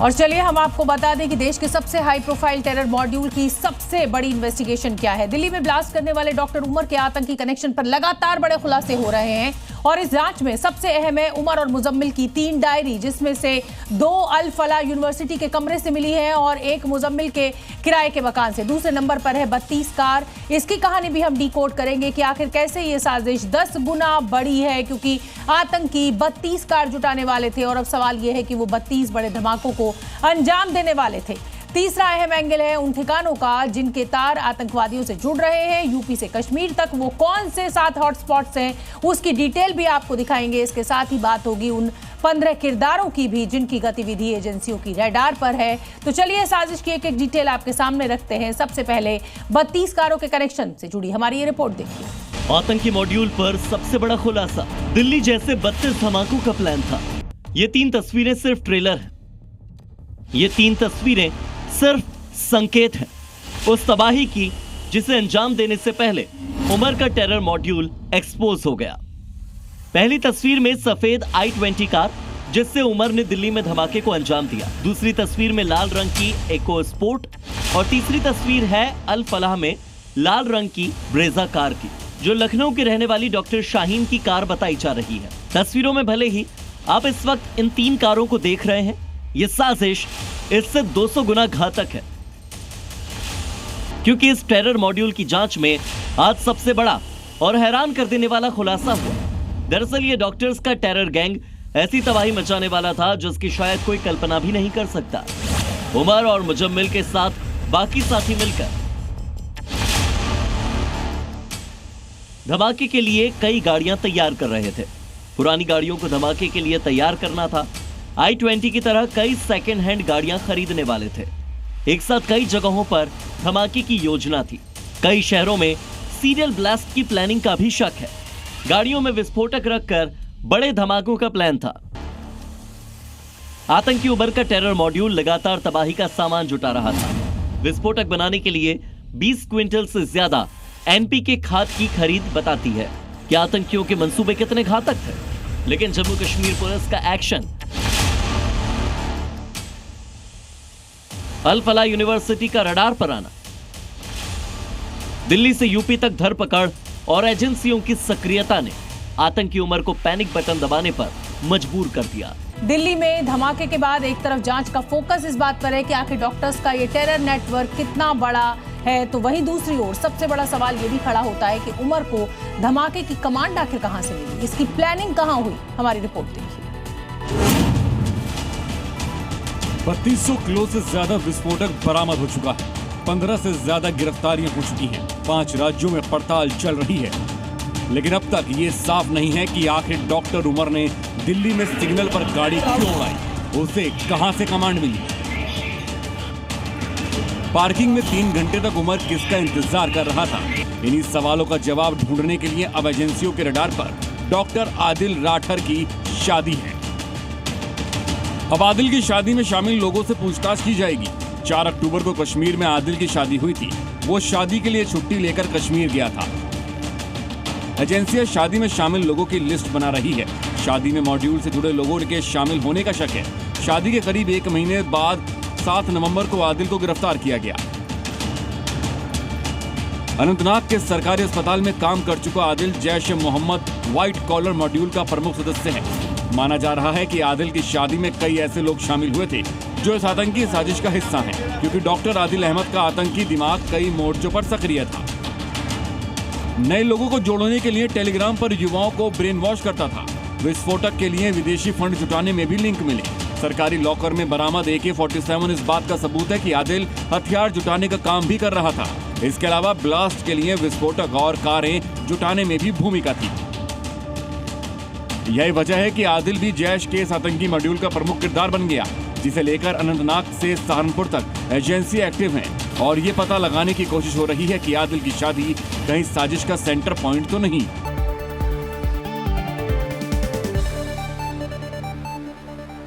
और चलिए हम आपको बता दें कि देश के सबसे हाई प्रोफाइल टेरर मॉड्यूल की सबसे बड़ी इन्वेस्टिगेशन क्या है। दिल्ली में ब्लास्ट करने वाले डॉक्टर उमर के आतंकी कनेक्शन पर लगातार बड़े खुलासे हो रहे हैं और इस जांच में सबसे अहम है उमर और मुजम्मिल की 3 डायरी, जिसमें से 2 अल फलाह यूनिवर्सिटी के कमरे से मिली है और 1 मुजम्मिल के किराए के मकान से। दूसरे नंबर पर है 32 कार। इसकी कहानी भी हम डिकोड करेंगे कि आखिर कैसे ये साजिश 10 गुना बड़ी है, क्योंकि आतंकी 32 कार जुटाने वाले थे और अब सवाल यह है कि वो 32 बड़े धमाकों को अंजाम देने वाले थे। तीसरा अहम एंगल है उन ठिकानों का जिनके तार आतंकवादियों से जुड़ रहे हैं, यूपी से कश्मीर तक। वो कौन से 7 हॉटस्पॉट्स हैं उसकी डिटेल भी आपको दिखाएंगे। इसके साथ ही बात होगी उन 15 किरदारों की भी जिनकी गतिविधि एजेंसियों की रडार पर है। तो चलिए साजिश की एक डिटेल आपके सामने रखते हैं। सबसे पहले 32 कारों के कनेक्शन से जुड़ी हमारी ये रिपोर्ट देखिए। आतंकी मॉड्यूल पर सबसे बड़ा खुलासा, दिल्ली जैसे 32 धमाकों का प्लान था। ये 3 तस्वीरें सिर्फ ट्रेलर है। ये 3 तस्वीरें सिर्फ संकेत हैं उस तबाही की जिसे अंजाम देने से पहले उमर का टेरर मॉड्यूल एक्सपोज हो गया। पहली तस्वीर में सफेद i20 कार जिससे उमर ने दिल्ली में धमाके को अंजाम दिया। दूसरी तस्वीर में लाल रंग की इको स्पोर्ट और तीसरी तस्वीर है अल फलाह में लाल रंग की ब्रेजा कार की, जो लखनऊ की रहने वाली डॉक्टर शाहीन की कार बताई जा रही है। तस्वीरों में भले ही आप इस वक्त इन 3 कारों को देख रहे हैं, ये साजिश इससे 200 गुना घातक है, क्योंकि इस टेरर मॉड्यूल की जांच में आज सबसे बड़ा और हैरान कर देने वाला खुलासा हुआ। दरअसल ये डॉक्टर्स का टेरर गैंग ऐसी तबाही मचाने वाला था जिसकी शायद कोई कल्पना भी नहीं कर सकता। उमर और मुजम्मिल के साथ बाकी साथी मिलकर धमाके के लिए कई गाड़ियां तैयार कर रहे थे। पुरानी गाड़ियों को धमाके के लिए तैयार करना था। i20 की तरह कई सेकेंड हैंड गाड़ियां खरीदने वाले थे। एक साथ कई जगहों पर धमाके की योजना थी। कई शहरों में सीरियल ब्लास्ट की प्लानिंग का भी शक है। गाड़ियों में विस्फोटक रखकर बड़े धमाकों का प्लान था। आतंकी उमर का टेरर मॉड्यूल लगातार तबाही का सामान जुटा रहा था। विस्फोटक बनाने के लिए 20 क्विंटल से ज्यादा एनपीके खाद की खरीद बताती है कि आतंकियों के मंसूबे कितने घातक थे। लेकिन जम्मू कश्मीर पुलिस का एक्शन, अल फलाह यूनिवर्सिटी का रडार पर आना, दिल्ली से यूपी तक धरपकड़ और एजेंसियों की सक्रियता ने आतंकी उमर को पैनिक बटन दबाने पर मजबूर कर दिया। दिल्ली में धमाके के बाद एक तरफ जांच का फोकस इस बात पर है कि आखिर डॉक्टर्स का ये टेरर नेटवर्क कितना बड़ा है, तो वहीं दूसरी ओर सबसे बड़ा सवाल ये भी खड़ा होता है कि उमर को धमाके की कमांड आखिर कहां से मिली, इसकी प्लानिंग कहां हुई। हमारी रिपोर्ट देखिए। 3200 किलो से ज्यादा विस्फोटक बरामद हो चुका है। 15 से ज्यादा गिरफ्तारियां हो चुकी हैं। 5 राज्यों में पड़ताल चल रही है, लेकिन अब तक ये साफ नहीं है कि आखिर डॉक्टर उमर ने दिल्ली में सिग्नल पर गाड़ी क्यों उड़ाई, उसे कहां से कमांड मिली। पार्किंग में 3 घंटे तक उमर किसका इंतजार कर रहा था। इन्हीं सवालों का जवाब ढूंढने के लिए अब एजेंसियों के रडार पर डॉक्टर आदिल राठर की शादी है। अब आदिल की शादी में शामिल लोगों से पूछताछ की जाएगी। 4 अक्टूबर को कश्मीर में आदिल की शादी हुई थी। वो शादी के लिए छुट्टी लेकर कश्मीर गया था। एजेंसियां शादी में शामिल लोगों की लिस्ट बना रही है। शादी में मॉड्यूल से जुड़े लोगों के शामिल होने का शक है। शादी के करीब 1 महीने बाद 7 नवंबर को आदिल को गिरफ्तार किया गया। अनंतनाग के सरकारी अस्पताल में काम कर चुका आदिल जैश ए मोहम्मद व्हाइट कॉलर मॉड्यूल का प्रमुख सदस्य है। माना जा रहा है कि आदिल की शादी में कई ऐसे लोग शामिल हुए थे जो इस आतंकी साजिश का हिस्सा हैं, क्योंकि डॉक्टर आदिल अहमद का आतंकी दिमाग कई मोर्चों पर सक्रिय था। नए लोगों को जोड़ने के लिए टेलीग्राम पर युवाओं को ब्रेन वॉश करता था। विस्फोटक के लिए विदेशी फंड जुटाने में भी लिंक मिले। सरकारी लॉकर में बरामद AK-47 इस बात का सबूत है कि आदिल हथियार जुटाने का काम भी कर रहा था। इसके अलावा ब्लास्ट के लिए विस्फोटक और कारें जुटाने में भी भूमिका थी। यही वजह है कि आदिल भी जैश के इस आतंकी मॉड्यूल का प्रमुख किरदार बन गया, जिसे लेकर अनंतनाग से सहारनपुर तक एजेंसी एक्टिव है और ये पता लगाने की कोशिश हो रही है कि आदिल की शादी कहीं साजिश का सेंटर पॉइंट तो नहीं।